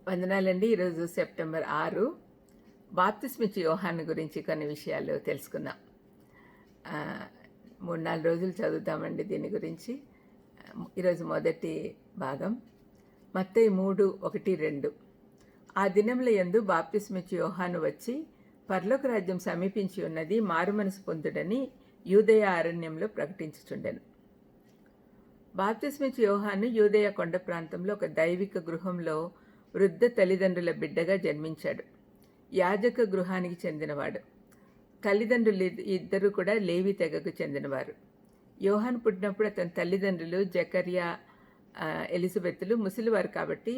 వందనాలండి. ఈరోజు సెప్టెంబర్ 6 బాప్తిస్మిచ్చి యోహాను గురించి కొన్ని విషయాలు తెలుసుకుందాం. 3-4 రోజులు చదువుతామండి దీని గురించి. ఈరోజు మొదటి భాగం మత్తయి 3:1-2. ఆ దినముల యందు బాప్తిస్మిచ్చి యోహాను వచ్చి పరలోక రాజ్యం సమీపించి ఉన్నది, మారుమనసు పొందుడని యూదయ అరణ్యంలో ప్రకటించుచుండెను. బాప్తిస్మిచ్చి యోహాను యూదయ కొండ ప్రాంతంలో ఒక దైవిక గృహంలో వృద్ధ తల్లిదండ్రుల బిడ్డగా జన్మించాడు. యాజక గృహానికి చెందినవాడు. తల్లిదండ్రులు ఇద్దరు కూడా లేవి తెగకు చెందినవారు. యోహాను పుట్టినప్పుడు అతని తల్లిదండ్రులు జకర్యా, ఎలిజబెత్లు ముసలివారు కాబట్టి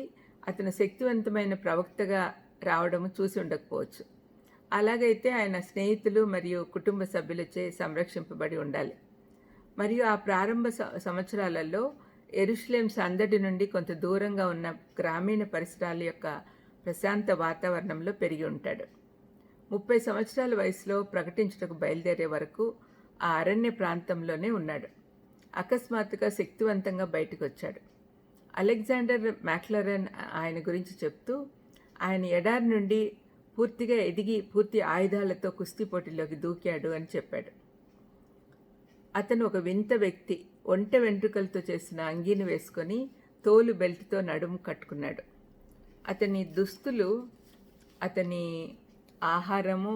అతను శక్తివంతమైన ప్రవక్తగా రావడం చూసి ఉండకపోవచ్చు. అలాగైతే ఆయన స్నేహితులు మరియు కుటుంబ సభ్యులచే సంరక్షింపబడి ఉండాలి. మరియు ఆ ప్రారంభ సంవత్సరాలలో యెరూషలేం సందడి నుండి కొంత దూరంగా ఉన్న గ్రామీణ పరిసరాల యొక్క ప్రశాంత వాతావరణంలో పెరిగి ఉంటాడు. 30 సంవత్సరాల వయసులో ప్రకటించుటకు బయలుదేరే వరకు ఆ అరణ్య ప్రాంతంలోనే ఉన్నాడు. అకస్మాత్తుగా శక్తివంతంగా బయటకు వచ్చాడు. అలెగ్జాండర్ మ్యాక్లరన్ ఆయన గురించి చెప్తూ, ఆయన ఎడారి నుండి పూర్తిగా ఎదిగి పూర్తి ఆయుధాలతో కుస్తీ పోటీలోకి దూకాడు అని చెప్పాడు. అతను ఒక వింత వ్యక్తి. ఒంట వెంట్రుకలతో చేసిన అంగీని వేసుకొని తోలు బెల్ట్తో నడుము కట్టుకున్నాడు. అతని దుస్తులు, అతని ఆహారము,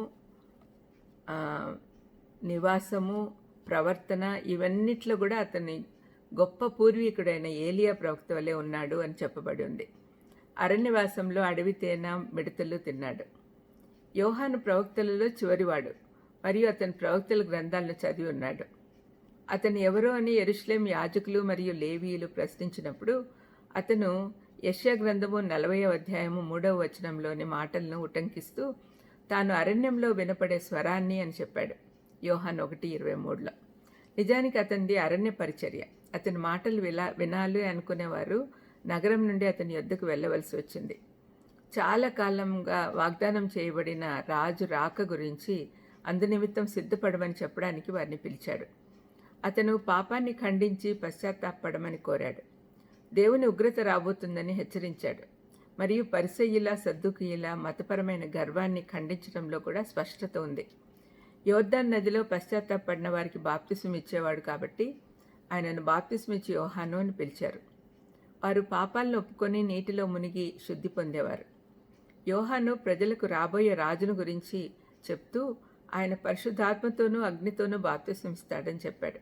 నివాసము, ప్రవర్తన ఇవన్నిట్లో కూడా అతని గొప్ప పూర్వీకుడైన ఏలియా ప్రవక్త వలె ఉన్నాడు అని చెప్పబడి ఉంది. అరణ్యవాసంలో అడవి తేన మిడతలు తిన్నాడు. యోహాను ప్రవక్తలలో చివరివాడు మరియు అతని ప్రవక్తల గ్రంథాలను చదివి ఉన్నాడు. అతను ఎవరో అని యెరూషలేం యాజకులు మరియు లేవీయులు ప్రశ్నించినప్పుడు అతను యెషయా గ్రంథము 40వ అధ్యాయము 3వ వచనంలోని మాటలను ఉటంకిస్తూ తాను అరణ్యంలో వినపడే స్వరాన్ని అని చెప్పాడు. యోహాను 1:23లో. నిజానికి అతనిది అరణ్య పరిచర్య. అతని మాటలు వినాలి అనుకునేవారు నగరం నుండి అతని యొద్దకు వెళ్ళవలసి వచ్చింది. చాలా కాలంగా వాగ్దానం చేయబడిన రాజు రాక గురించి అందునిమిత్తం సిద్ధపడమని చెప్పడానికి వారిని పిలిచాడు. అతను పాపాన్ని ఖండించి పశ్చాత్తాపడమని కోరాడు. దేవుని ఉగ్రత రాబోతుందని హెచ్చరించాడు. మరియు పరిసయ్యుల, సద్దుకీయుల మతపరమైన గర్వాన్ని ఖండించడంలో కూడా స్పష్టత ఉంది. యోర్దాను నదిలో పశ్చాత్తాపడిన వారికి బాప్తిసం ఇచ్చేవాడు కాబట్టి ఆయనను బాప్తిస్మిచ్చి యోహాను అని పిలిచారు. వారు పాపాలను ఒప్పుకొని నీటిలో మునిగి శుద్ధి పొందేవారు. యోహాను ప్రజలకు రాబోయే రాజును గురించి చెప్తూ ఆయన పరిశుద్ధాత్మతోనూ అగ్నితోనూ బాప్తిసం ఇస్తాడని చెప్పాడు.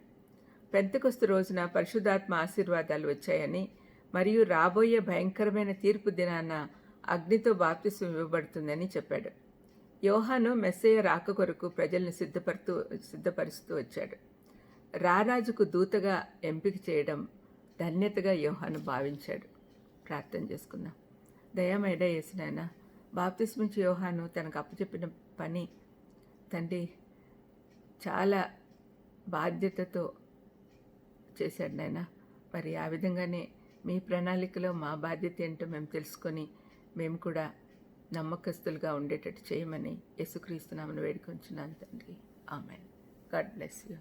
పెంతెకొస్తు రోజున పరిశుద్ధాత్మ ఆశీర్వాదాలు వచ్చాయని మరియు రాబోయే భయంకరమైన తీర్పు దినాన అగ్నితో బాప్తిసం ఇవ్వబడుతుందని చెప్పాడు. యోహాను మెస్సయ్య రాక కొరకు ప్రజలను సిద్ధపరుస్తూ వచ్చాడు. రారాజుకు దూతగా ఎంపిక చేయడం ధన్యతగా యోహాను భావించాడు. ప్రార్థన చేసుకుందాం. దయామేడ యేసునాయన, బాప్తిస్మిచ్చి యోహాను తనకు అప్పచెప్పిన పని తండ్రి చాలా బాధ్యతతో చేశాడు నాయన. మరి ఆ విధంగానే మీ ప్రణాళికలో మా బాధ్యత ఏంటో మేము తెలుసుకొని మేము కూడా నమ్మకస్తులుగా ఉండేటట్టు చేయమని యేసుక్రీస్తు నామమున వేడుకొంచున్నాను తండ్రి. ఆమెన్. God bless you.